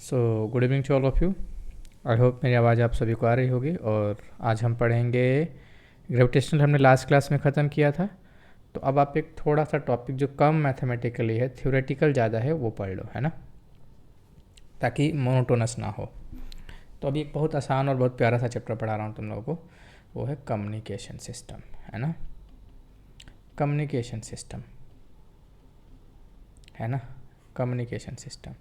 So good evening to all of you. I hope मेरी आवाज़ आप सभी को आ रही होगी। और आज हम पढ़ेंगे ग्रेविटेशनल, हमने लास्ट क्लास में ख़त्म किया था। तो अब आप एक थोड़ा सा टॉपिक जो कम मैथमेटिकली है, थ्योरेटिकल ज़्यादा है, वो पढ़ लो, है ना, ताकि मोनोटोनस ना हो। तो अभी एक बहुत आसान और बहुत प्यारा सा चैप्टर पढ़ा रहा हूँ तुम लोगों को, वो है कम्युनिकेशन सिस्टम, है ना। कम्युनिकेशन सिस्टम, है ना। कम्युनिकेशन सिस्टम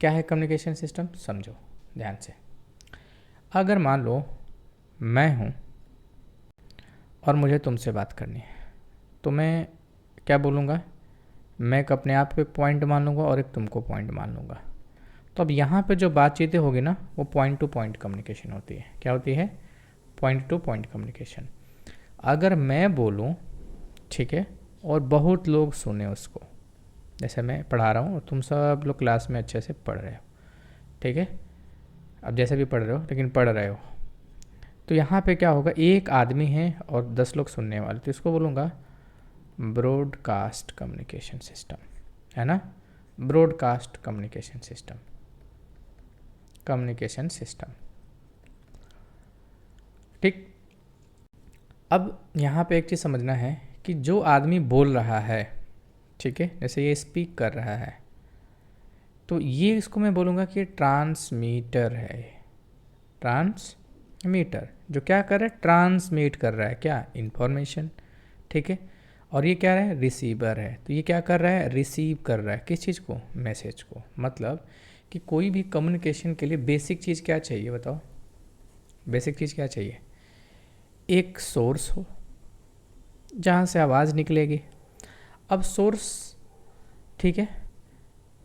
क्या है? कम्युनिकेशन सिस्टम समझो ध्यान से। अगर मान लो मैं हूँ और मुझे तुमसे बात करनी है, तो मैं क्या बोलूँगा? मैं एक अपने आप को एक पॉइंट मान लूँगा और एक तुमको पॉइंट मान लूँगा। तो अब यहाँ पे जो बातचीतें होगी ना, वो पॉइंट टू पॉइंट कम्युनिकेशन होती है। क्या होती है? Point two point communication. अगर मैं बोलूँ, ठीक है, और बहुत लोग सुने उसको, जैसे मैं पढ़ा रहा हूँ और तुम सब लोग क्लास में अच्छे से पढ़ रहे हो, ठीक है, अब जैसे भी पढ़ रहे हो लेकिन पढ़ रहे हो, तो यहाँ पे क्या होगा? एक आदमी है और 10 लोग सुनने वाले, तो इसको बोलूँगा ब्रॉडकास्ट कम्युनिकेशन सिस्टम, है ना। Broadcast communication system, communication system, ठीक। अब यहाँ पे एक चीज़ समझना है कि जो आदमी बोल रहा है, ठीक है, जैसे ये स्पीक कर रहा है, तो ये इसको मैं बोलूँगा कि ये ट्रांसमीटर है। ट्रांसमीटर जो क्या कर रहा है? ट्रांसमिट कर रहा है क्या? इंफॉर्मेशन, ठीक है। और ये क्या है? रिसीवर है। तो ये क्या कर रहा है? रिसीव कर रहा है किस चीज़ को? मैसेज को। मतलब कि कोई भी कम्युनिकेशन के लिए बेसिक चीज़ क्या चाहिए बताओ? बेसिक चीज़ क्या चाहिए? एक सोर्स हो जहाँ से आवाज़ निकलेगी। अब सोर्स, ठीक है,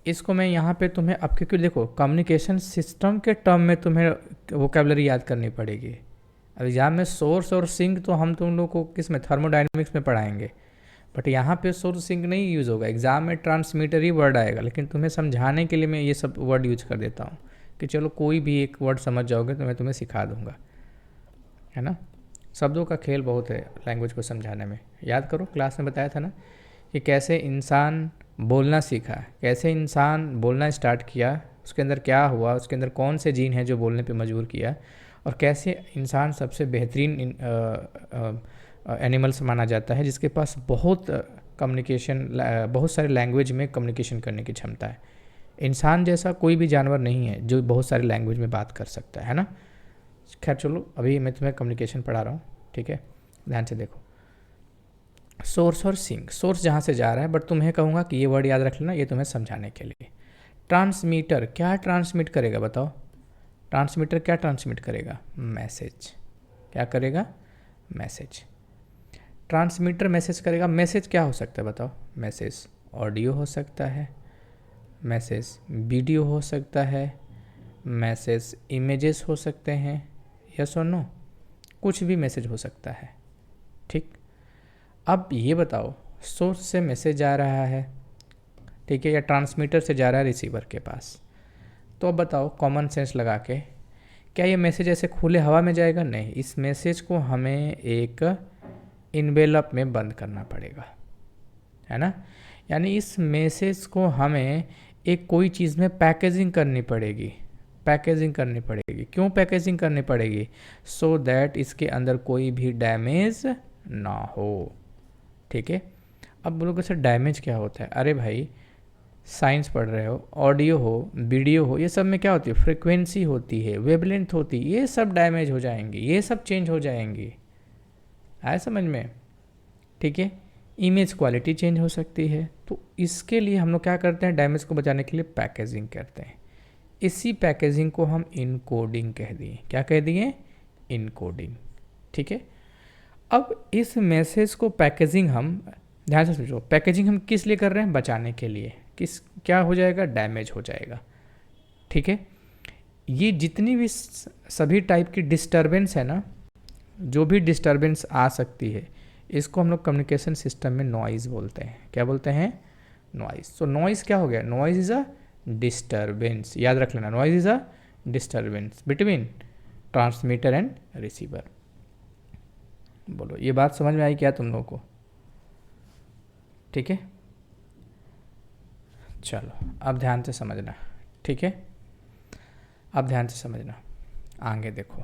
इसको मैं यहाँ पे तुम्हें, अब क्योंकि देखो कम्युनिकेशन सिस्टम के टर्म में तुम्हें वोकेबलरी याद करनी पड़ेगी। अब एग्जाम में सोर्स और सिंक तो हम तुम लोग को किस में, थर्मोडाइनमिक्स में पढ़ाएंगे, बट यहाँ पे सोर्स सिंक नहीं यूज़ होगा। एग्जाम में ट्रांसमीटर ही वर्ड आएगा, लेकिन तुम्हें समझाने के लिए मैं ये सब वर्ड यूज कर देता हूँ कि चलो कोई भी एक वर्ड समझ जाओगे तो मैं तुम्हें सिखा दूंगा, है ना। शब्दों का खेल बहुत है लैंग्वेज को समझाने में। याद करो क्लास में बताया था ना कि कैसे इंसान बोलना सीखा, कैसे इंसान बोलना स्टार्ट किया, उसके अंदर क्या हुआ, उसके अंदर कौन से जीन हैं जो बोलने पे मजबूर किया, और कैसे इंसान सबसे बेहतरीन एनिमल्स माना जाता है जिसके पास बहुत कम्युनिकेशन, बहुत सारे लैंग्वेज में कम्युनिकेशन करने की क्षमता है। इंसान जैसा कोई भी जानवर नहीं है जो बहुत सारे लैंग्वेज में बात कर सकता है ना। खैर चलो, अभी मैं तुम्हें कम्युनिकेशन पढ़ा रहा हूँ, ठीक है, ध्यान से देखो। सोर्स और सिंक, सोर्स जहाँ से जा रहा है, बट तुम्हें कहूँगा कि ये वर्ड याद रख लेना, ये तुम्हें समझाने के लिए। ट्रांसमीटर क्या ट्रांसमिट करेगा बताओ? ट्रांसमीटर क्या ट्रांसमिट करेगा? मैसेज। क्या करेगा? मैसेज। ट्रांसमीटर मैसेज करेगा। मैसेज क्या हो सकता है बताओ? मैसेज ऑडियो हो सकता है, मैसेज वीडियो हो सकता है, मैसेज इमेजेस हो सकते हैं, यस और नो, कुछ भी मैसेज हो सकता है, ठीक। अब ये बताओ, सोर्स से मैसेज आ रहा है, ठीक है, या ट्रांसमीटर से जा रहा है रिसीवर के पास, तो अब बताओ कॉमन सेंस लगा के, क्या ये मैसेज ऐसे खुले हवा में जाएगा? नहीं, इस मैसेज को हमें एक इन्वेलप में बंद करना पड़ेगा, है ना। यानी इस मैसेज को हमें एक कोई चीज़ में पैकेजिंग करनी पड़ेगी। पैकेजिंग करनी पड़ेगी। क्यों पैकेजिंग करनी पड़ेगी? सो दैट इसके अंदर कोई भी डैमेज ना हो, ठीक है। अब बोलोगे सर डैमेज क्या होता है? अरे भाई साइंस पढ़ रहे हो, ऑडियो हो, वीडियो हो, ये सब में क्या होती है? फ्रिक्वेंसी होती है, वेवलेंथ होती है, ये सब डैमेज हो जाएंगी, ये सब चेंज हो जाएंगी। आया समझ में? ठीक है। इमेज क्वालिटी चेंज हो सकती है, तो इसके लिए हम लोग क्या करते हैं? डैमेज को बचाने के लिए पैकेजिंग करते हैं। इसी पैकेजिंग को हम इनकोडिंग कह दिए। क्या कह दिए? इनकोडिंग, ठीक है। अब इस मैसेज को पैकेजिंग हम, ध्यान से समझो, पैकेजिंग हम किस लिए कर रहे हैं? बचाने के लिए। किस, क्या हो जाएगा? डैमेज हो जाएगा, ठीक है। ये जितनी भी सभी टाइप की डिस्टरबेंस है ना, जो भी डिस्टरबेंस आ सकती है, इसको हम लोग कम्युनिकेशन सिस्टम में नॉइज़ बोलते हैं। क्या बोलते हैं? नॉइज़। तो नॉइज़ क्या हो गया? Noise is a disturbance. याद रख लेना, noise is a disturbance between transmitter and receiver. बोलो ये बात समझ में आई क्या तुम लोगों को? ठीक है, चलो अब ध्यान से समझना, ठीक है, अब ध्यान से समझना, आगे देखो।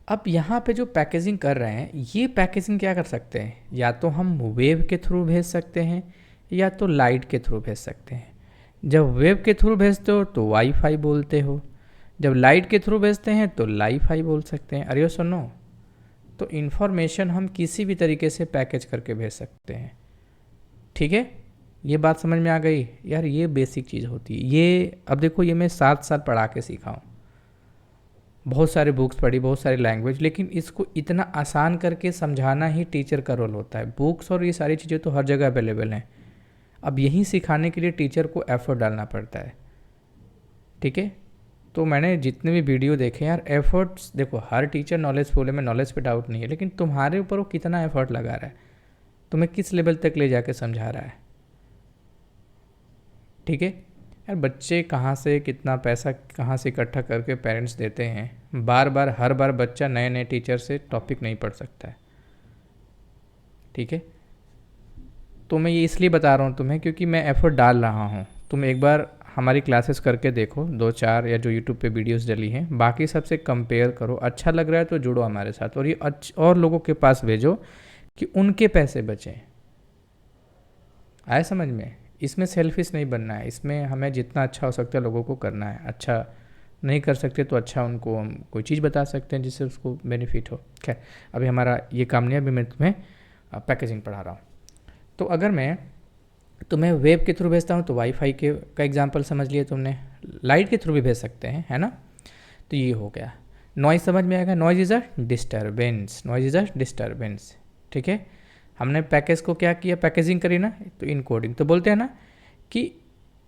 अब यहाँ पे जो पैकेजिंग कर रहे हैं, ये पैकेजिंग क्या कर सकते हैं, या तो हम वेव के थ्रू भेज सकते हैं या तो लाइट के थ्रू भेज सकते हैं। जब वेव के थ्रू भेजते हो तो वाईफाई बोलते हो, जब लाइट के थ्रू भेजते हैं तो लाइव फाई बोल सकते हैं। अरे सुनो, तो इन्फॉर्मेशन हम किसी भी तरीके से पैकेज करके भेज सकते हैं। ठीक है, ये बात समझ में आ गई यार, ये बेसिक चीज़ होती है। ये अब देखो, ये मैं 7 साल पढ़ा के सीखा हूँ, बहुत सारे बुक्स पढ़ी, बहुत सारी लैंग्वेज, लेकिन इसको इतना आसान करके समझाना ही टीचर का रोल होता है। बुक्स और ये सारी चीज़ें तो हर जगह अवेलेबल हैं, अब यही सिखाने के लिए टीचर को एफर्ट डालना पड़ता है। ठीक है, तो मैंने जितने भी वीडियो देखे यार, एफर्ट्स देखो, हर टीचर नॉलेजफुल है, मैं नॉलेज पे डाउट नहीं है, लेकिन तुम्हारे ऊपर वो कितना एफर्ट लगा रहा है, तुम्हें किस लेवल तक ले जाके समझा रहा है। ठीक है यार, बच्चे कहाँ से कितना पैसा कहाँ से इकट्ठा करके पेरेंट्स देते हैं, बार बार हर बार बच्चा नए नए टीचर से टॉपिक नहीं पढ़ सकता है। ठीक है, तो मैं ये इसलिए बता रहा हूँ तुम्हें क्योंकि मैं एफर्ट डाल रहा हूँ। तुम एक बार हमारी क्लासेस करके देखो, 2-4 या जो यूट्यूब पे वीडियोस डली हैं, बाकी सबसे कंपेयर करो, अच्छा लग रहा है तो जुड़ो हमारे साथ, और ये और लोगों के पास भेजो कि उनके पैसे बचें। आए समझ में? इसमें सेल्फिश नहीं बनना है, इसमें हमें जितना अच्छा हो सकता है लोगों को करना है। अच्छा नहीं कर सकते तो अच्छा उनको हम कोई चीज़ बता सकते हैं जिससे उसको बेनिफिट हो। खैर, अभी हमारा ये काम नहीं है, अभी मैं तुम्हें पैकेजिंग पढ़ा रहा हूँ। तो अगर मैं तुम्हें वेब के थ्रू भेजता हूँ तो वाईफाई के का एग्जांपल समझ लिए तुमने, लाइट के थ्रू भी भेज सकते हैं, है ना। तो ये हो गया। नॉइज़ समझ में आएगा, noise is a disturbance, noise is a disturbance. ठीक है, हमने पैकेज को क्या किया, पैकेजिंग करी ना, तो इनकोडिंग तो बोलते हैं ना कि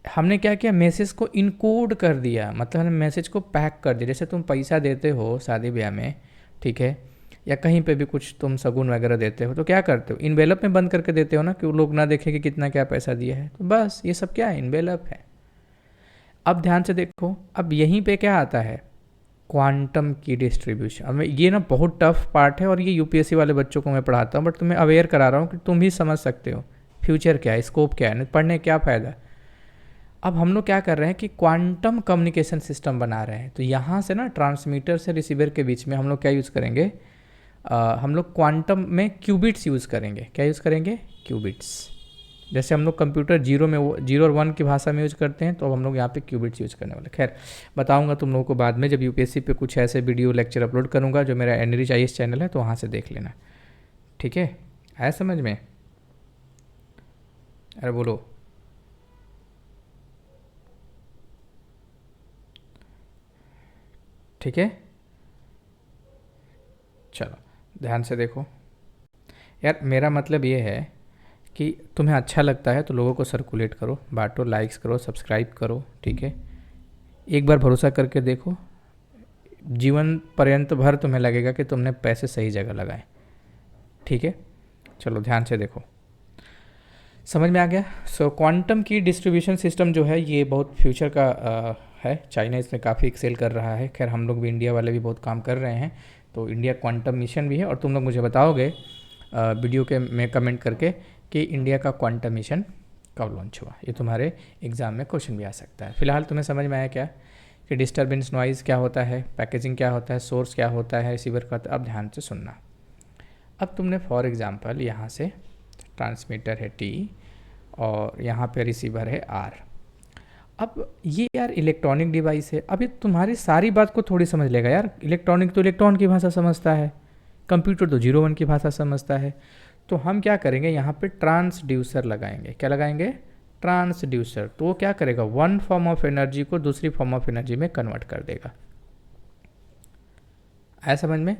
हमने क्या किया, मैसेज को इनकोड कर दिया, मतलब हमने मैसेज को पैक कर दिया। जैसे तुम पैसा देते हो शादी ब्याह में, ठीक है, या कहीं पे भी कुछ तुम शगुन वगैरह देते हो तो क्या करते हो, इनवेलप में बंद करके देते हो ना, कि वो लोग ना देखें कि कितना क्या पैसा दिया है। तो बस ये सब क्या है, इनवेलप है। अब ध्यान से देखो, अब यहीं पे क्या आता है, क्वांटम की डिस्ट्रीब्यूशन। अब ये ना बहुत टफ पार्ट है और ये यूपीएससी वाले बच्चों को मैं पढ़ाता हूँ, बट तुम्हें अवेयर करा रहा हूँ कि तुम भी समझ सकते हो फ्यूचर क्या है, स्कोप क्या है, पढ़ने क्या फ़ायदा। अब हम लोग क्या कर रहे हैं कि क्वांटम कम्युनिकेशन सिस्टम बना रहे हैं। तो यहाँ से ना ट्रांसमीटर से रिसीवर के बीच में हम लोग क्या यूज़ करेंगे, हम लोग क्वांटम में क्यूबिट्स यूज़ करेंगे। क्या यूज़ करेंगे, क्यूबिट्स। जैसे हम लोग कंप्यूटर जीरो में 0 और 1 की भाषा में यूज़ करते हैं, तो अब हम लोग यहाँ पे क्यूबिट्स यूज़ करने वाले। खैर, बताऊंगा तुम लोगों को बाद में, जब यूपीएससी पे कुछ ऐसे वीडियो लेक्चर अपलोड करूँगा, जो मेरा एनरिच आईएएस चैनल है, तो वहाँ से देख लेना। ठीक है, आया समझ में? अरे बोलो। ठीक है, चलो ध्यान से देखो यार, मेरा मतलब ये है कि तुम्हें अच्छा लगता है तो लोगों को सर्कुलेट करो, बांटो, लाइक्स करो, सब्सक्राइब करो। ठीक है, एक बार भरोसा करके देखो, जीवन पर्यंत भर तुम्हें लगेगा कि तुमने पैसे सही जगह लगाए। ठीक है, चलो ध्यान से देखो, समझ में आ गया। सो क्वांटम की डिस्ट्रीब्यूशन सिस्टम जो है ये बहुत फ्यूचर का है, चाइना इसमें काफ़ी एक्सेल कर रहा है। खैर, हम लोग भी, इंडिया वाले भी बहुत काम कर रहे हैं। तो इंडिया क्वांटम मिशन भी है, और तुम लोग मुझे बताओगे वीडियो के में कमेंट करके कि इंडिया का क्वांटम मिशन कब लॉन्च हुआ। ये तुम्हारे एग्ज़ाम में क्वेश्चन भी आ सकता है। फिलहाल तुम्हें समझ में आया क्या कि डिस्टर्बेंस नॉइज़ क्या होता है, पैकेजिंग क्या होता है, सोर्स क्या होता है, रिसीवर का। अब ध्यान से सुनना। अब तुमने फॉर एग्ज़ाम्पल यहाँ से ट्रांसमीटर है T और यहाँ पे रिसीवर है R। अब ये यार इलेक्ट्रॉनिक डिवाइस है। अब ये तुम्हारी सारी बात को थोड़ी समझ लेगा यार, इलेक्ट्रॉनिक तो इलेक्ट्रॉन की भाषा समझता है, कंप्यूटर तो 0-1 की भाषा समझता है। तो हम क्या करेंगे, यहाँ पे ट्रांसड्यूसर लगाएंगे। क्या लगाएंगे, ट्रांसड्यूसर। तो वो क्या करेगा, वन फॉर्म ऑफ एनर्जी को दूसरी फॉर्म ऑफ एनर्जी में कन्वर्ट कर देगा। आया समझ में,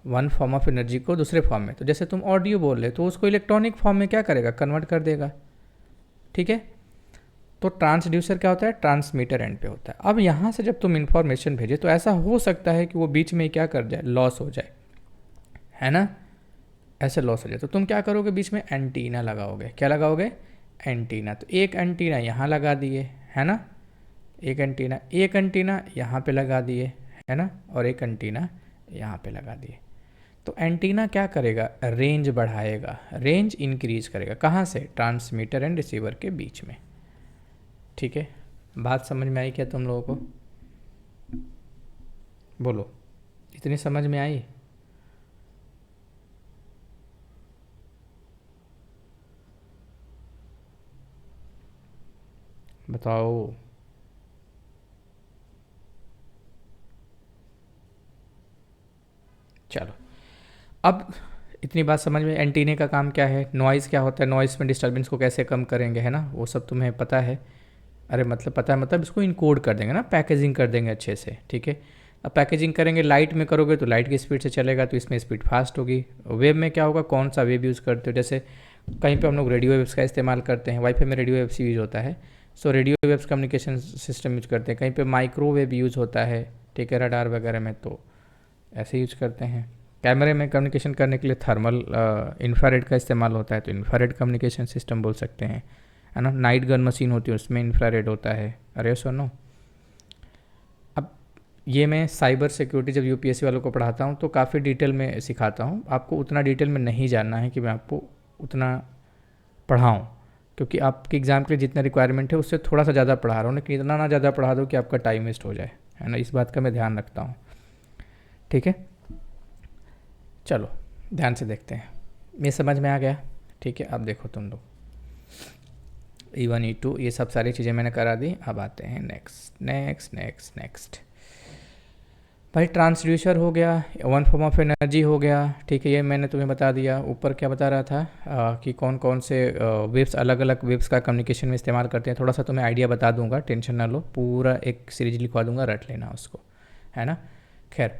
वन फॉर्म ऑफ एनर्जी को दूसरे फॉर्म में। तो जैसे तुम ऑडियो बोल रहे तो उसको इलेक्ट्रॉनिक फॉर्म में क्या करेगा, कन्वर्ट कर देगा। ठीक है, तो ट्रांसड्यूसर क्या होता है, ट्रांसमीटर एंड पे होता है। अब यहाँ से जब तुम इन्फॉर्मेशन भेजे तो ऐसा हो सकता है कि वो बीच में क्या कर जाए, लॉस हो जाए, है ना, ऐसे लॉस हो जाए। तो तुम क्या करोगे, बीच में एंटीना लगाओगे। क्या लगाओगे, एंटीना। तो एक एंटीना यहाँ लगा दिए, है ना, एक एंटीना यहाँ पे लगा दिए, है ना, और एक एंटीना यहाँ पे लगा दिए। तो एंटीना क्या करेगा, रेंज बढ़ाएगा, रेंज इंक्रीज करेगा। कहाँ से, ट्रांसमीटर एंड रिसीवर के बीच में। ठीक है, बात समझ में आई क्या तुम लोगों को? बोलो, इतनी समझ में आई? बताओ। चलो, अब इतनी बात समझ में। एंटीने का काम क्या है, नॉइज़ क्या होता है, नॉइज़ में डिस्टर्बेंस को कैसे कम करेंगे, है ना, वो सब तुम्हें पता है। अरे मतलब पता है, मतलब इसको इनकोड कर देंगे ना, पैकेजिंग कर देंगे अच्छे से, ठीक है। अब पैकेजिंग करेंगे, लाइट में करोगे तो लाइट की स्पीड से चलेगा, तो इसमें स्पीड फास्ट होगी। वेब में क्या होगा, कौन सा वेब यूज़ करते हो, जैसे कहीं पे हम लोग रेडियो वेव्स का इस्तेमाल करते हैं, वाईफाई में रेडियो वेव्स यूज़ होता है, so radio waves communication system use करते हैं। कहीं पे माइक्रोवेव यूज़ होता है, ठीक है, रडार वगैरह में, तो ऐसे यूज करते हैं। कैमरे में कम्युनिकेशन करने के लिए थर्मल इंफ्रारेड का इस्तेमाल होता है, तो इंफ्रारेड कम्युनिकेशन सिस्टम बोल सकते हैं, है ना। नाइट गन मशीन होती है, उसमें इंफ्रारेड होता है। अरे सुनो, अब ये मैं साइबर सिक्योरिटी जब यूपीएससी वालों को पढ़ाता हूँ तो काफ़ी डिटेल में सिखाता हूँ। आपको उतना डिटेल में नहीं जानना है कि मैं आपको उतना पढ़ाऊँ, क्योंकि आपके एग्ज़ाम के लिए जितना रिक्वायरमेंट है उससे थोड़ा सा ज़्यादा पढ़ा रहा हूँ, लेकिन इतना ना ज़्यादा पढ़ा दो कि आपका टाइम वेस्ट हो जाए, है ना। इस बात का मैं ध्यान रखता हूँ, ठीक है। चलो ध्यान से देखते हैं, ये समझ में आ गया, ठीक है। अब देखो तुम लोग, E1 E2 ये सब सारी चीज़ें मैंने करा दी। अब आते हैं नेक्स्ट नेक्स्ट नेक्स्ट नेक्स्ट। भाई ट्रांसड्यूसर हो गया, वन फॉर्म ऑफ एनर्जी हो गया, ठीक है, ये मैंने तुम्हें बता दिया। ऊपर क्या बता रहा था कि कौन कौन से वेव्स, अलग अलग वेव्स का कम्युनिकेशन में इस्तेमाल करते हैं। थोड़ा सा तुम्हें आइडिया बता दूंगा, टेंशन ना लो, पूरा एक सीरीज लिखवा दूंगा, रट लेना उसको, है ना। खैर,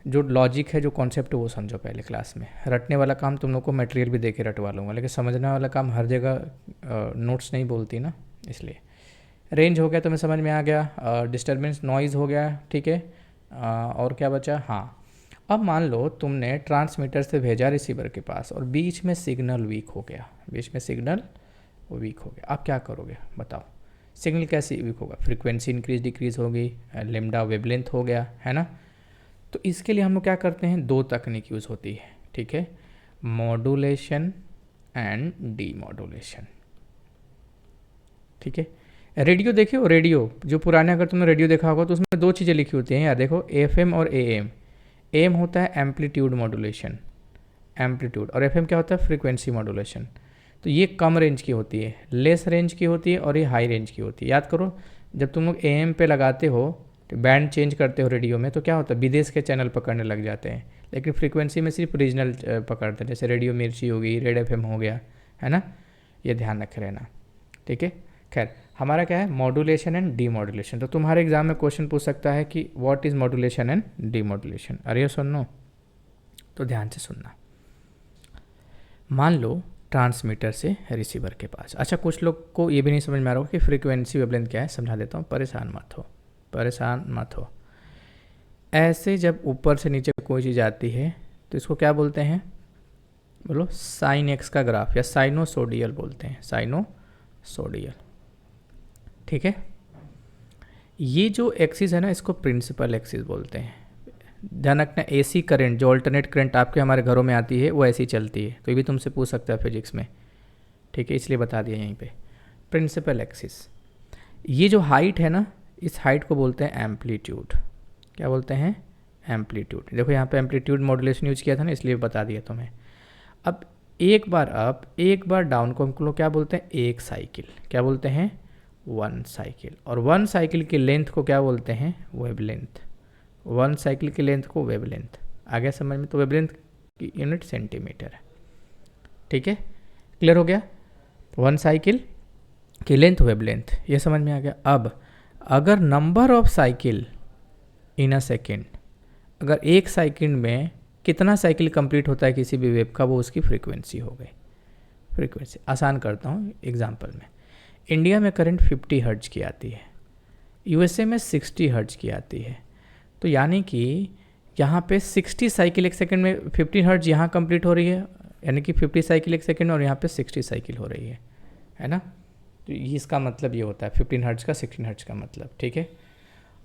जो लॉजिक है, जो कॉन्सेप्ट है, वो समझो पहले क्लास में। रटने वाला काम तुम लोग को मटेरियल भी दे के रटवा लूँगा, लेकिन समझने वाला काम हर जगह नोट्स नहीं बोलती ना, इसलिए। रेंज हो गया, तुम्हें समझ में आ गया। डिस्टर्बेंस नॉइज़ हो गया, ठीक है। और क्या बचा, हाँ। अब मान लो तुमने ट्रांसमीटर से भेजा रिसीवर के पास और बीच में सिग्नल वीक हो गया, बीच में सिग्नल वीक हो गया। अब क्या करोगे बताओ? सिग्नल कैसे वीक होगा? फ्रीक्वेंसी इंक्रीज डिक्रीज होगी, लेमडा वेवलेंथ हो गया, है ना। तो इसके लिए हम लोग क्या करते हैं, दो तकनीक यूज़ होती है, ठीक है, मॉड्यूलेशन एंड डीमॉड्यूलेशन, ठीक है। रेडियो देखे हो, रेडियो जो पुराने, अगर तुमने रेडियो देखा होगा तो उसमें दो चीज़ें लिखी होती हैं यार, देखो, एफएम और एएम। एम होता है एम्पलीट्यूड मॉड्यूलेशन, एम्पलीट्यूड, और एफएम क्या होता है, फ्रीक्वेंसी मॉड्यूलेशन। तो ये कम रेंज की होती है, लेस रेंज की होती है, और ये हाई रेंज की होती है। याद करो, जब तुम लोग एएम पे लगाते हो, तो बैंड चेंज करते हो रेडियो में, तो क्या होता है, विदेश के चैनल पकड़ने लग जाते हैं, लेकिन फ्रीक्वेंसी में सिर्फ रीजनल पकड़ते हैं, जैसे रेडियो मिर्ची होगी, रेड एफएम हो गया, है ना। ये ध्यान रखे रहना, ठीक है। खैर, हमारा क्या है, मॉड्यूलेशन एंड डीमॉड्यूलेशन। तो तुम्हारे एग्जाम में क्वेश्चन पूछ सकता है कि what is modulation and demodulation. अरे सुनो, तो ध्यान से सुनना। मान लो ट्रांसमीटर से रिसीवर के पास, अच्छा कुछ लोग को ये भी नहीं समझ में आ रहा हो कि फ्रीक्वेंसी वेवलेंथ क्या है, समझा देता हूँ, परेशान मत हो, परेशान मत हो। ऐसे जब ऊपर से नीचे कोई चीज़ आती है तो इसको क्या बोलते हैं, बोलो, साइन एक्स का ग्राफ, या साइनोसोडियल बोलते हैं, साइनोसोडियल, ठीक है। ये जो एक्सिस है ना, इसको प्रिंसिपल एक्सिस बोलते हैं। ध्यान रखना, एसी करंट, जो अल्टरनेट करंट आपके हमारे घरों में आती है, वो ऐसी चलती है। तो ये भी तुमसे पूछ सकता है फिजिक्स में, ठीक है, इसलिए बता दिया यहीं पे, प्रिंसिपल एक्सिस। ये जो हाइट है ना, इस हाइट को बोलते हैं एम्पलीट्यूड। क्या बोलते हैं, एम्पलीट्यूड। देखो यहाँ पे एम्पलीट्यूड मॉड्यूलेशन यूज किया था ना, इसलिए बता दिया तुम्हें। अब एक बार अप एक बार डाउन को हम लोग क्या बोलते हैं, एक साइकिल। क्या बोलते हैं, वन साइकिल। और वन साइकिल की लेंथ को क्या बोलते हैं, वेवलेंथ। वन साइकिल की लेंथ को वेवलेंथ। आ गया समझ में? तो वेवलेंथ की यूनिट सेंटीमीटर है, ठीक है, क्लियर हो गया। वन साइकिल की लेंथ वेवलेंथ, ये समझ में आ गया। अब अगर number of cycle in a second, अगर एक सेकंड में कितना साइकिल कंप्लीट होता है किसी भी वेव का, वो उसकी फ्रीक्वेंसी हो गई। फ्रीक्वेंसी आसान करता हूँ एग्जांपल में। इंडिया में करंट 50 हर्ट्ज की आती है, यूएसए में 60 हर्ट्ज की आती है। तो यानी कि यहाँ पे 60 साइकिल एक सेकंड में 50 हर्ट्ज यहाँ कंप्लीट हो रही है, यानी कि 50 साइकिल एक सेकंड में, और यहाँ पे 60 साइकिल हो रही है ना। तो ये इसका मतलब ये होता है 15 हर्ट्ज का 16 हर्ट्ज का मतलब, ठीक है।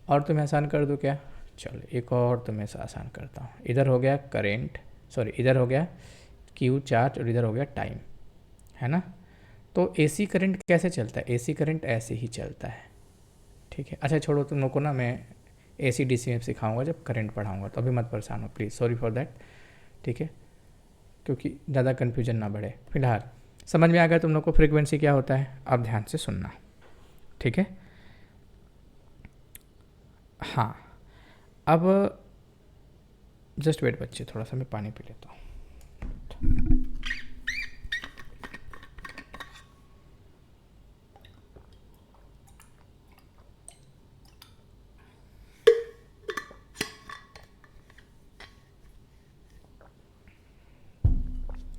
और तुम्हें आसान कर दूँ क्या? चलो एक और तुम्हें आसान करता हूँ। इधर हो गया करेंट, सॉरी इधर हो गया क्यू चार्ज, और इधर हो गया टाइम, है ना। तो एसी करंट कैसे चलता है, एसी करंट ऐसे ही चलता है, ठीक है। अच्छा छोड़ो, तुम लोग को ना मैं AC DC में सिखाऊंगा जब करंट पढ़ाऊंगा, तो अभी मत परेशान हो प्लीज़, सॉरी फॉर दैट। ठीक है, क्योंकि ज़्यादा कन्फ्यूजन ना बढ़े। फिलहाल समझ में आ गया तुम लोग को फ्रीक्वेंसी क्या होता है? अब ध्यान से सुनना, ठीक है। हाँ, अब जस्ट वेट बच्चे, थोड़ा सा मैं पानी पी लेता हूँ।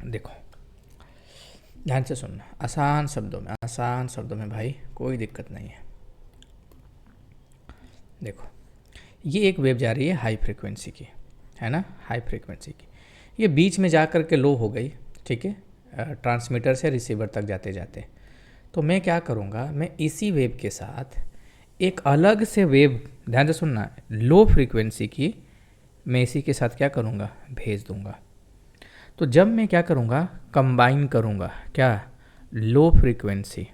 देखो ध्यान से सुनना, आसान शब्दों में भाई, कोई दिक्कत नहीं है। देखो ये एक वेव जा रही है हाई फ्रीक्वेंसी की, है ना, हाई फ्रीक्वेंसी की। ये बीच में जा कर के लो हो गई, ठीक है, ट्रांसमीटर से रिसीवर तक जाते जाते। तो मैं क्या करूँगा, मैं इसी वेव के साथ एक अलग से वेव, ध्यान से सुनना, लो फ्रीक्वेंसी की, मैं इसी के साथ क्या करूँगा, भेज दूँगा। तो जब मैं क्या करूँगा, कंबाइन करूँगा, क्या, लो फ्रीक्वेंसी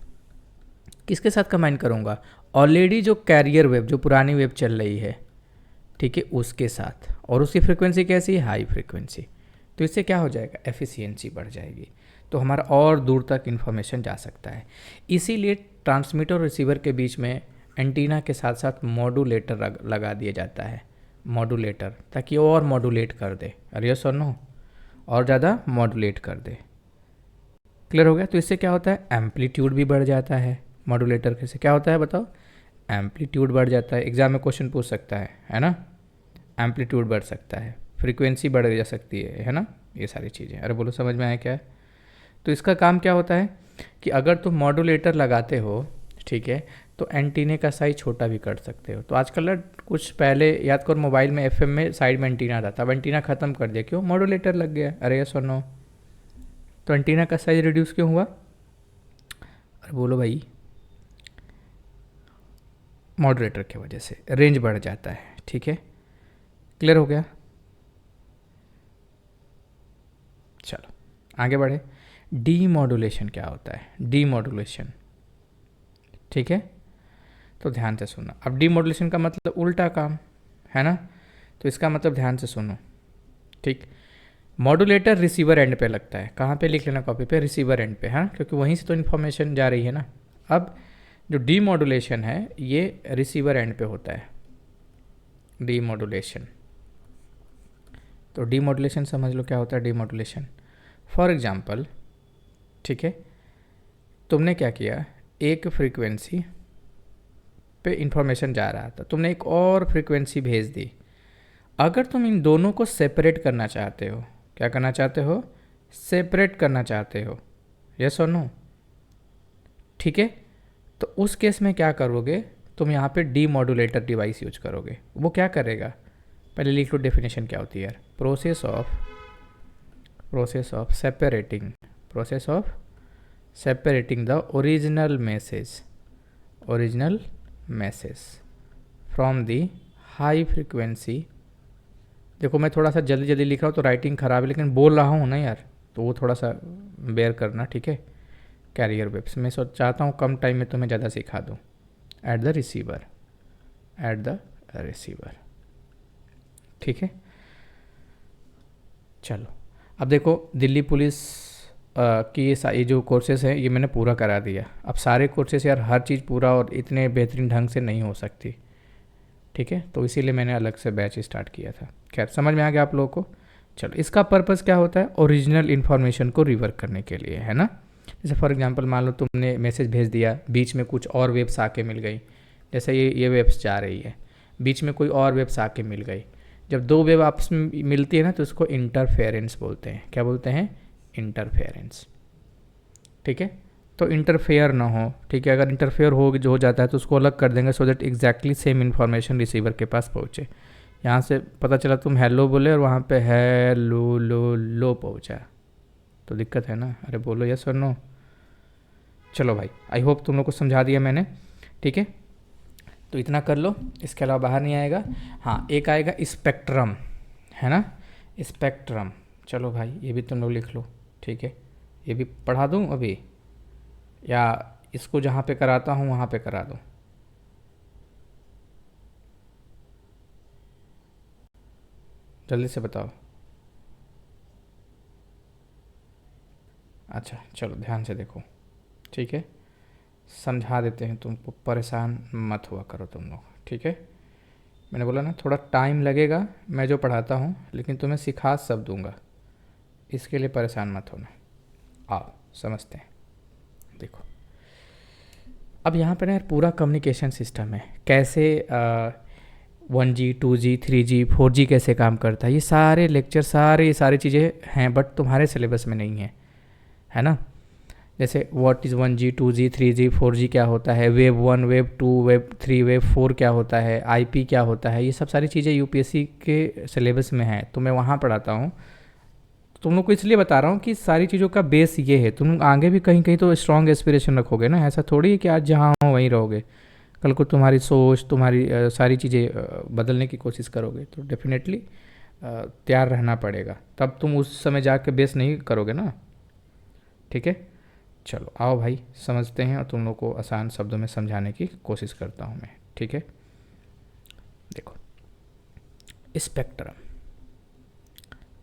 किसके साथ कंबाइन करूँगा, ऑलरेडी जो कैरियर वेव, जो पुरानी वेव चल रही है, ठीक है, उसके साथ, और उसकी फ्रीक्वेंसी कैसी है, हाई फ्रीक्वेंसी। तो इससे क्या हो जाएगा, एफिशिएंसी बढ़ जाएगी, तो हमारा और दूर तक इन्फॉर्मेशन जा सकता है। इसीलिए ट्रांसमीटर और रिसीवर के बीच में एंटीना के साथ साथ मॉड्यूलेटर लगा दिया जाता है, मॉड्यूलेटर, ताकि और मॉड्यूलेट कर दे, अरे यस और नो, और ज़्यादा मॉड्यूलेट कर दे। क्लियर हो गया? तो इससे क्या होता है, एम्पलीट्यूड भी बढ़ जाता है। मॉड्यूलेटर से क्या होता है बताओ, एम्पलीट्यूड बढ़ जाता है। एग्जाम में क्वेश्चन पूछ सकता है ना, एम्पलीट्यूड बढ़ सकता है, फ्रीक्वेंसी बढ़ जा सकती है ना, ये सारी चीज़ें। अरे बोलो समझ में आया क्या है? तो इसका काम क्या होता है कि अगर तुम मॉड्यूलेटर लगाते हो, ठीक है, तो एंटीने का साइज छोटा भी कर सकते हो। तो आजकल ना, कुछ पहले याद करो, मोबाइल में FM में साइड में एंटीना आता था, अब एंटीना ख़त्म कर दिया, क्यों, मॉड्यूलेटर लग गया। अरे यस और नो? तो एंटीना का साइज रिड्यूस क्यों हुआ? अरे बोलो भाई, मॉडरेटर की वजह से रेंज बढ़ जाता है, ठीक है। क्लियर हो गया? चलो आगे बढ़े। डीमॉड्यूलेशन क्या होता है, डीमॉड्यूलेशन, ठीक है, तो ध्यान से सुनना। अब डीमॉड्यूलेशन का मतलब उल्टा काम है ना, तो इसका मतलब ध्यान से सुनो, ठीक। मॉड्यूलेटर रिसीवर एंड पे लगता है, कहाँ पे लिख लेना कॉपी पे, रिसीवर एंड पे, हाँ, क्योंकि वहीं से तो इन्फॉर्मेशन जा रही है ना। अब जो डीमॉड्यूलेशन है ये रिसीवर एंड पे होता है, डीमॉड्यूलेशन। तो डीमॉड्यूलेशन समझ लो क्या होता है डीमॉड्यूलेशन। फॉर एग्जांपल, ठीक है, तुमने क्या किया, एक फ्रीक्वेंसी पे इंफॉर्मेशन जा रहा था, तुमने एक और फ्रीक्वेंसी भेज दी। अगर तुम इन दोनों को सेपरेट करना चाहते हो, क्या करना चाहते हो, सेपरेट करना चाहते हो, यस और नो, ठीक है, तो उस केस में क्या करोगे, तुम यहाँ पे डीमॉड्यूलेटर डिवाइस यूज करोगे। वो क्या करेगा, पहले लिख लो डेफिनेशन क्या होती है यार, process of separating the original message from the high frequency. देखो मैं थोड़ा सा जल्दी जल्दी लिख रहा हूँ तो राइटिंग ख़राब है, लेकिन बोल रहा हूँ ना यार, तो वो थोड़ा सा बेयर करना, ठीक है। कैरियर वेव्स मैं चाहता हूँ कम टाइम में तुम्हें ज़्यादा सिखा दूँ। एट द रिसीवर, ठीक है। चलो अब देखो, दिल्ली पुलिस की ये जो कोर्सेज हैं ये मैंने पूरा करा दिया। अब सारे कोर्सेज यार, हर चीज़ पूरा और इतने बेहतरीन ढंग से नहीं हो सकती, ठीक है, तो इसीलिए मैंने अलग से बैच स्टार्ट किया था। खैर समझ में आ गया आप लोगों को। चलो इसका पर्पज़ क्या होता है, ओरिजिनल इन्फॉर्मेशन को रिवर्क करने के लिए, है ना। जैसे फॉर एग्जांपल मान लो तुमने मैसेज भेज दिया, बीच में कुछ और वेब्स आके मिल गई, जैसे ये वेब्स जा रही है, बीच में कोई और वेब्स आके मिल गई। जब दो वेब आपस में मिलती है ना, तो उसको इंटरफेरेंस बोलते हैं। क्या बोलते हैं, इंटरफेरेंस, ठीक है। तो इंटरफेयर ना हो, ठीक है, अगर इंटरफेयर हो जाता है तो उसको अलग कर देंगे, so that exactly same information receiver के पास पहुँचे। यहाँ से पता चला तुम हेलो बोले और वहाँ पे हेलो लो पहुँचा, तो दिक्कत है ना। अरे बोलो यस और नो। चलो भाई, आई होप तुम लोग को समझा दिया मैंने, ठीक है। तो इतना कर लो, इसके अलावा बाहर नहीं आएगा। हाँ, एक आएगा स्पेक्ट्रम, है ना, स्पेक्ट्रम। चलो भाई ये भी तुम लोग लिख लो, ठीक है। ये भी पढ़ा दूँ अभी, या इसको जहाँ पे कराता हूँ वहाँ पे करा दूँ? जल्दी से बताओ। अच्छा चलो ध्यान से देखो, ठीक है, समझा देते हैं तुमको, परेशान मत हुआ करो तुम लोग, ठीक है। मैंने बोला ना थोड़ा टाइम लगेगा मैं जो पढ़ाता हूँ, लेकिन तुम्हें सिखा सब दूंगा, इसके लिए परेशान मत होना। आओ समझते हैं। देखो अब यहाँ पर ना यार पूरा कम्युनिकेशन सिस्टम है, कैसे 1G 2G 3G 4G कैसे काम करता है, ये सारे लेक्चर सारी चीज़ें हैं, बट तुम्हारे सिलेबस में नहीं है ना। जैसे what is 1G 2G 3G 4G क्या होता है, वेब 1 वेब 2 वेब 3 वेब 4 क्या होता है, IP क्या होता है, ये सब सारी चीज़ें UPSC के सिलेबस में है, तो मैं वहाँ पढ़ाता हूँ। तुम लोग को इसलिए बता रहा हूँ कि सारी चीज़ों का बेस ये है, तुम आगे भी कहीं कहीं तो स्ट्रॉन्ग एस्पिरेशन रखोगे ना, ऐसा थोड़ी है कि आज जहाँ हो वहीं रहोगे, कल को तुम्हारी सोच तुम्हारी सारी चीज़ें बदलने की कोशिश करोगे, तो डेफिनेटली तैयार रहना पड़ेगा, तब तुम उस समय जाके बेस नहीं करोगे ना, ठीक है। चलो आओ भाई समझते हैं, और तुम लोग को आसान शब्दों में समझाने की कोशिश करता हूँ मैं, ठीक है। देखो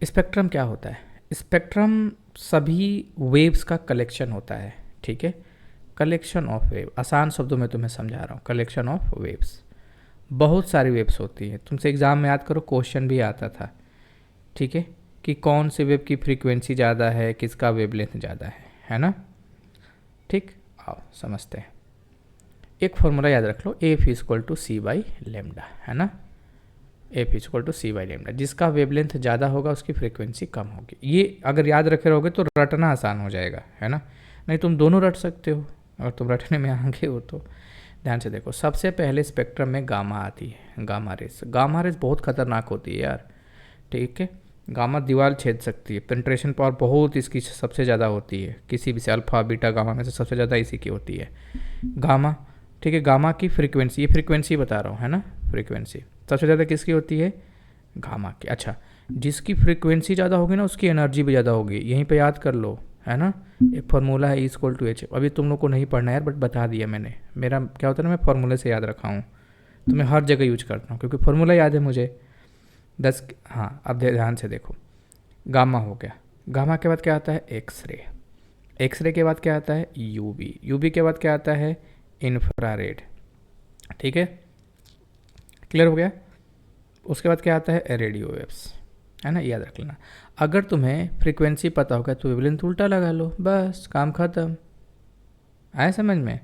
स्पेक्ट्रम क्या होता है, स्पेक्ट्रम सभी वेव्स का कलेक्शन होता है, ठीक है। कलेक्शन ऑफ वेव, आसान शब्दों में तुम्हें समझा रहा हूँ, कलेक्शन ऑफ वेव्स, बहुत सारी वेव्स होती है, तुमसे एग्ज़ाम में याद करो क्वेश्चन भी आता था, ठीक है, कि कौन से वेव की फ्रीक्वेंसी ज़्यादा है, किसका वेवलेंथ ज़्यादा है ना, ठीक। आओ समझते हैं। एक फॉर्मूला याद रख लो, F equal to C by lambda, है ना, F equal to C by lambda, जिसका वेवलेंथ ज़्यादा होगा उसकी फ्रीक्वेंसी कम होगी। ये अगर याद रखे रहोगे तो रटना आसान हो जाएगा, है ना, नहीं तुम दोनों रट सकते हो, अगर तुम रटने में आगे हो तो। ध्यान से देखो, सबसे पहले स्पेक्ट्रम में गामा आती है, गामा रेस, गामा रेस बहुत खतरनाक होती है यार, ठीक है। गामा दीवार छेद सकती है, पेंट्रेशन पावर बहुत इसकी सबसे ज़्यादा होती है, किसी भी से अल्फा बीटा गामा में से सबसे ज़्यादा इसी की होती है गामा, ठीक है। गामा की फ्रीक्वेंसी, ये फ्रीक्वेंसी बता रहा हूँ, है ना, फ्रीक्वेंसी सबसे ज़्यादा किसकी होती है, गामा की। अच्छा, जिसकी फ्रीक्वेंसी ज़्यादा होगी ना उसकी एनर्जी भी ज़्यादा होगी, यहीं पे याद कर लो, है ना। एक फार्मूला है E=H, अभी तुम लोग को नहीं पढ़ना यार, बट बता दिया मैंने, मेरा क्या होता है ना, मैं फार्मूले से याद रखा हूँ, तो मैं हर जगह यूज करता हूँ क्योंकि फार्मूला याद है मुझे 10। हाँ अब ध्यान से देखो, गामा हो गया, गामा के बाद क्या आता है, एक्सरे, एक्सरे के बाद क्या आता है, यूवी, यूवी के बाद क्या आता है, इंफ्रारेड, ठीक है, क्लियर हो गया। उसके बाद क्या आता है, रेडियो वेव्स, है ना, याद रख लेना। अगर तुम्हें फ्रीक्वेंसी पता होगा तो वेवलेंथ उल्टा लगा लो, बस काम खत्म, आए समझ में।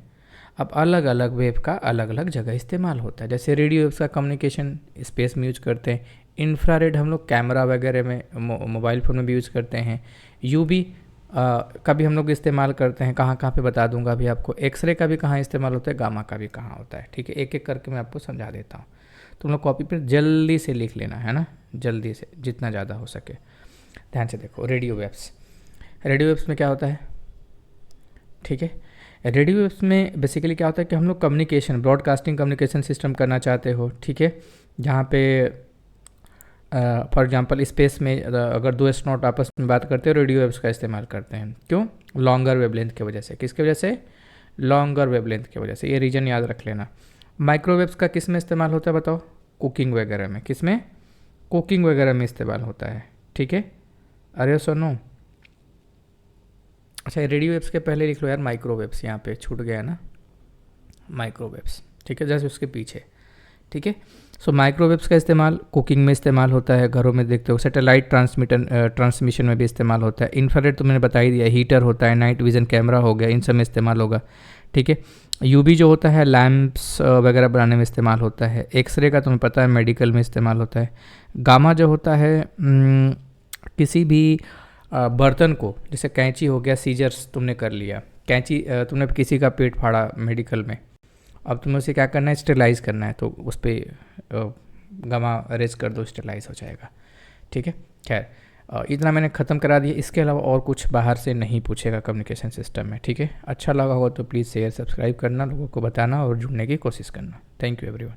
अब अलग अलग वेव का अलग अलग जगह इस्तेमाल होता है, जैसे रेडियो वेव्स का कम्युनिकेशन स्पेस में यूज करते हैं, इंफ्रारेड हम लोग कैमरा वगैरह में मोबाइल फ़ोन में भी यूज़ करते हैं, यूवी का भी हम लोग इस्तेमाल करते हैं, कहाँ कहाँ पे बता दूंगा अभी आपको, एक्सरे का भी कहाँ इस्तेमाल होता है, गामा का भी कहाँ होता है, ठीक है, एक एक करके मैं आपको समझा देता हूँ, तुम लोग कॉपी पर जल्दी से लिख लेना, है ना, जल्दी से जितना ज़्यादा हो सके। ध्यान से देखो, रेडियो वेव्स, रेडियो वेव्स में क्या होता है, ठीक है, रेडियो वेव्स में बेसिकली क्या होता है कि हम लोग कम्युनिकेशन, ब्रॉडकास्टिंग कम्युनिकेशन सिस्टम करना चाहते हो, ठीक है, जहाँ पे फॉर एग्जांपल स्पेस में अगर दो एस्ट्रोनॉट आपस में बात करते हैं रेडियो वेव्स का इस्तेमाल करते हैं, क्यों, लॉन्गर वेवलेंथ की वजह से, किसकी वजह से, लॉन्गर वेवलेंथ की वजह से, ये रीजन याद रख लेना। माइक्रोवेव्स का किस में इस्तेमाल होता है बताओ, कुकिंग वगैरह में, किस में, कुकिंग वगैरह में इस्तेमाल होता है, ठीक है, अरे सुनो। अच्छा रेडियो वेव्स के पहले लिख लो यार माइक्रोवेव्स, यहाँ पे छूट गया ना, माइक्रोवेव्स, ठीक है, जैसे उसके पीछे, ठीक है। सो माइक्रोवेव्स का इस्तेमाल कुकिंग में इस्तेमाल होता है, घरों में देखते हो, सैटेलाइट ट्रांसमिशन में भी इस्तेमाल होता है, इंफ्रारेड तो मैंने बता ही दिया, हीटर होता है, नाइट विजन कैमरा हो गया, इन सब में इस्तेमाल होगा, ठीक है। यूवी जो होता है लैंप्स वगैरह बनाने में इस्तेमाल होता है, एक्सरे का तुम्हें पता है मेडिकल में इस्तेमाल होता है, गामा जो होता है किसी भी बर्तन को, जैसे कैंची हो गया, सीजर्स तुमने कर लिया, कैंची तुमने किसी का पेट फाड़ा मेडिकल में, अब तुम्हें उसे क्या करना है, स्टेलाइज करना है, तो उस पर गामा रेज कर दो, स्टेलाइज हो जाएगा, ठीक है। खैर इतना मैंने ख़त्म करा दिया, इसके अलावा और कुछ बाहर से नहीं पूछेगा कम्युनिकेशन सिस्टम में, ठीक है। अच्छा लगा होगा तो प्लीज़ शेयर सब्सक्राइब करना, लोगों को बताना और जुड़ने की कोशिश करना। Thank you everyone.